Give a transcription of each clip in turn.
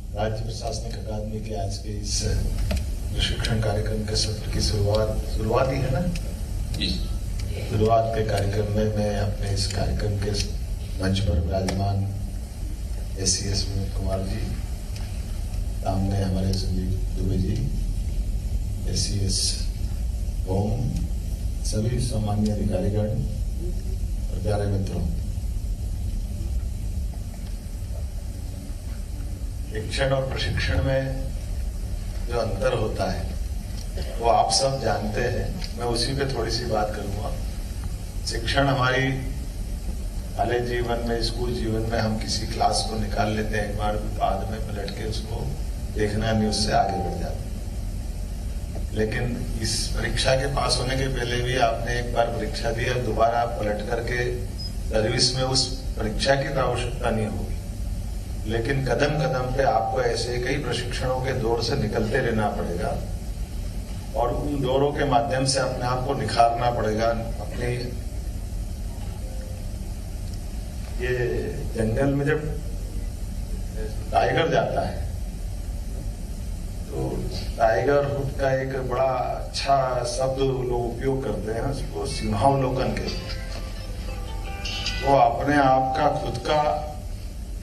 राज्य प्रशासनिक अकादमी के आज के इस प्रशिक्षण कार्यक्रम के सत्र की शुरुआत ही है ना। शुरुआत के कार्यक्रम में मैं अपने इस कार्यक्रम के मंच पर विराजमान SCS विनोद कुमार जी, सामने हमारे संजीव दुबे जी, SCS ओम, सभी सम्मानीय अधिकारीगण और प्यारे मित्रों, शिक्षण और प्रशिक्षण में जो अंतर होता है वो आप सब जानते हैं। मैं उसी पे थोड़ी सी बात करूंगा। शिक्षण हमारी कॉलेज जीवन में, स्कूल जीवन में हम किसी क्लास को निकाल लेते हैं, एक बार बाद में पलट के उसको देखना नहीं, उससे आगे बढ़ जाते हैं। लेकिन इस परीक्षा के पास होने के पहले भी आपने एक बार परीक्षा दी और दोबारा पलट करके सर्विस में उस परीक्षा की तो आवश्यकता नहीं होगी, लेकिन कदम कदम पे आपको ऐसे कई प्रशिक्षणों के दौर से निकलते रहना पड़ेगा और उन दौरों के माध्यम से अपने आप को निखारना पड़ेगा। अपने ये जंगल में जब टाइगर जाता है तो टाइगरहुड का एक बड़ा अच्छा शब्द लोग उपयोग करते हैं उसको सिंहावलोकन के। वो अपने आप का खुद का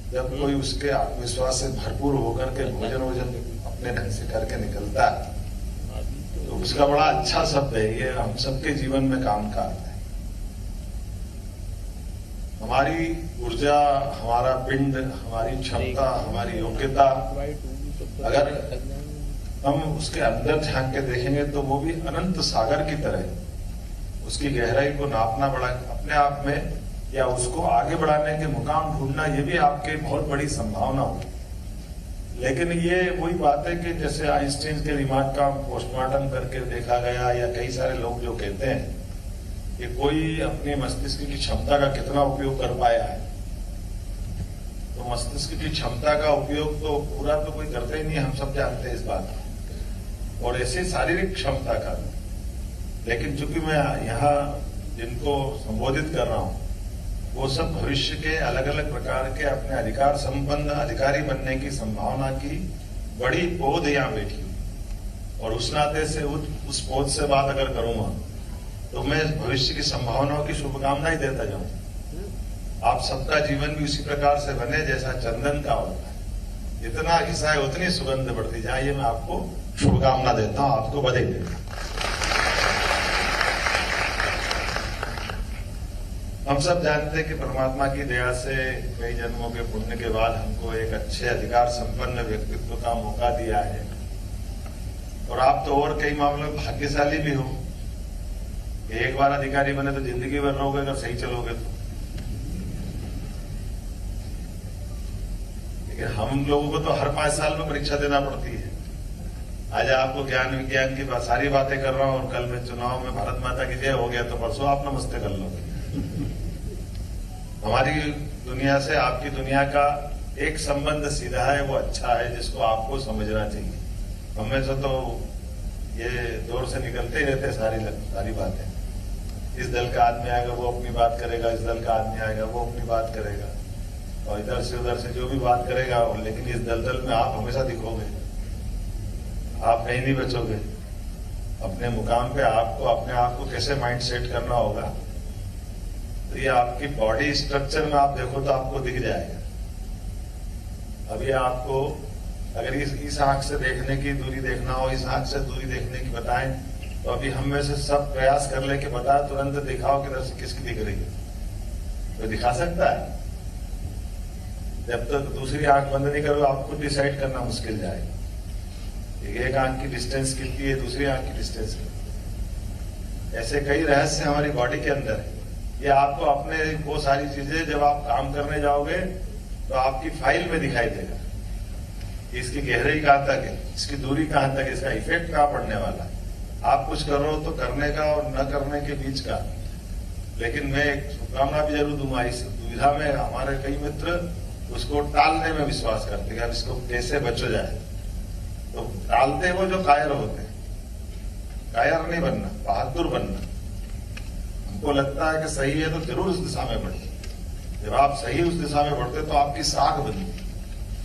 जब कोई उसके आत्मविश्वास से भरपूर होकर के भोजन अपने ढंग से करके निकलता है तो उसका बड़ा अच्छा शब्द है। ये हम सबके जीवन में काम का आता है। हमारी ऊर्जा, हमारा पिंड, हमारी क्षमता, हमारी योग्यता, अगर हम उसके अंदर झांक के देखेंगे तो वो भी अनंत सागर की तरह उसकी गहराई को नापना बड़ा अपने आप में, या उसको आगे बढ़ाने के मुकाम ढूंढना, ये भी आपके बहुत बड़ी संभावना होगी। लेकिन ये वही बात है कि जैसे आइंस्टीन के दिमाग का पोस्टमार्टम करके देखा गया, या कई सारे लोग जो कहते हैं कि कोई अपने मस्तिष्क की क्षमता का कितना उपयोग कर पाया है, तो मस्तिष्क की क्षमता का उपयोग तो पूरा तो कोई करता ही नहीं, हम सब जानते हैं इस बात को, और ऐसे शारीरिक क्षमता का। लेकिन चूंकि मैं यहाँ जिनको संबोधित कर रहा हूं वो सब भविष्य के अलग अलग प्रकार के अपने अधिकार संपन्न अधिकारी बनने की संभावना की बड़ी पौध यहाँ बैठी हुई, और उस नाते से उस पौध से बात अगर करूंगा तो मैं भविष्य की संभावनाओं की शुभकामनाएं देता जाऊं। आप सबका जीवन भी उसी प्रकार से बने जैसा चंदन का होता है, जितना हिस्सा है उतनी सुगंध बढ़ती जाए। ये मैं आपको शुभकामना देता हूं, आपको बधाई देता हूं। हम सब जानते हैं कि परमात्मा की दया से कई जन्मों के पुण्य के बाद हमको एक अच्छे अधिकार संपन्न व्यक्तित्व का मौका दिया है, और आप तो और कई मामलों में भाग्यशाली भी हो। एक बार अधिकारी बने तो जिंदगी भर रहोगे अगर सही चलोगे तो। लेकिन हम लोगों को तो हर 5 साल में परीक्षा देना पड़ती है। आज आपको ज्ञान विज्ञान की सारी बातें कर रहा हूं, और कल में चुनाव में भारत माता की जय हो गया तो परसों आप नमस्ते कर लो। हमारी दुनिया से आपकी दुनिया का एक संबंध सीधा है, वो अच्छा है, जिसको आपको समझना चाहिए। हमेशा तो ये दौर से निकलते ही रहते सारी बातें। इस दल का आदमी आएगा वो अपनी बात करेगा, इस दल का आदमी आएगा वो अपनी बात करेगा, और इधर से उधर से जो भी बात करेगा, लेकिन इस दलदल में आप हमेशा दिखोगे, आप कहीं नहीं बचोगे। अपने मुकाम पे आपको अपने आप को कैसे माइंड सेट करना होगा, तो ये आपकी बॉडी स्ट्रक्चर में आप देखो तो आपको दिख जाएगा। अभी आपको अगर इस आंख से देखने की दूरी देखना हो, इस आंख से दूरी देखने की बताएं, तो अभी हम में से सब प्रयास कर ले कि बता तुरंत दिखाओ किधर से किसकी दिख रही है। तो दिखा सकता है? जब तक तो दूसरी आंख बंद नहीं करो आपको डिसाइड करना मुश्किल जाएगा। एक आंख की डिस्टेंस कितनी है, दूसरी आंख की डिस्टेंस कितनी। ऐसे कई रहस्य हमारी बॉडी के अंदर है। ये आपको अपने वो सारी चीजें जब आप काम करने जाओगे तो आपकी फाइल में दिखाई देगा कि इसकी गहराई कहां तक है, इसकी दूरी कहां तक है, इसका इफेक्ट कहां पड़ने वाला है। आप कुछ करो तो करने का और न करने के बीच का। लेकिन मैं एक शुभकामना भी जरूर दूंगा। इस दुविधा में हमारे कई मित्र उसको टालने में विश्वास करते हैं, इसको कैसे बचो जाए, तो टालते वो जो कायर होते हैं। कायर नहीं बनना, बहादुर बनना। हमको लगता है कि सही है तो जरूर उस दिशा में बढ़िए। जब आप सही उस दिशा में बढ़ते तो आपकी साख बनती,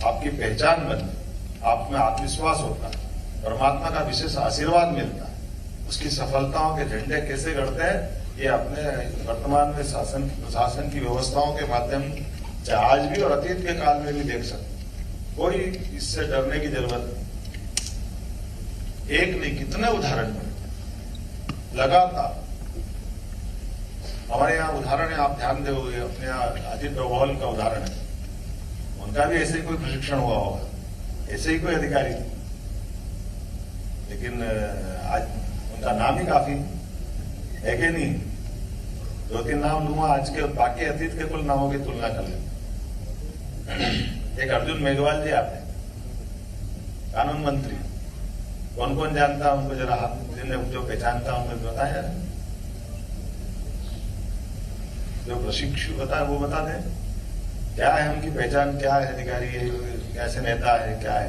आपकी पहचान बनती। आप में आत्मविश्वास होता है, परमात्मा का विशेष आशीर्वाद मिलता है। उसकी सफलताओं के झंडे कैसे गढ़ते हैं, ये अपने वर्तमान में शासन प्रशासन की व्यवस्थाओं के माध्यम से आज भी और अतीत के काल में भी देख सकते। कोई इससे डरने की जरूरत नहीं। एक नहीं, कितने उदाहरण मिलते लगातार। हमारे यहाँ उदाहरण है, आप ध्यान दोगे, अपने यहाँ अजीत डोभाल का उदाहरण है। उनका भी ऐसे ही कोई प्रशिक्षण हुआ होगा, ऐसे ही कोई अधिकारी थे, लेकिन आज उनका नाम ही काफी है कि नहीं। 2-3 नाम लूंगा आज के, बाकी अतीत के कुल नामों की तुलना कर लें। एक अर्जुन मेघवाल जी आते हैं, कानून मंत्री। कौन कौन जानता है उनको, जरा हाथ जो पहचानता है उनको बताया। जो प्रशिक्षु बता है वो बता दे, क्या है उनकी पहचान, क्या है, अधिकारी है, कैसे नेता है, क्या है,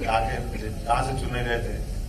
कहाँ से चुने गए थे।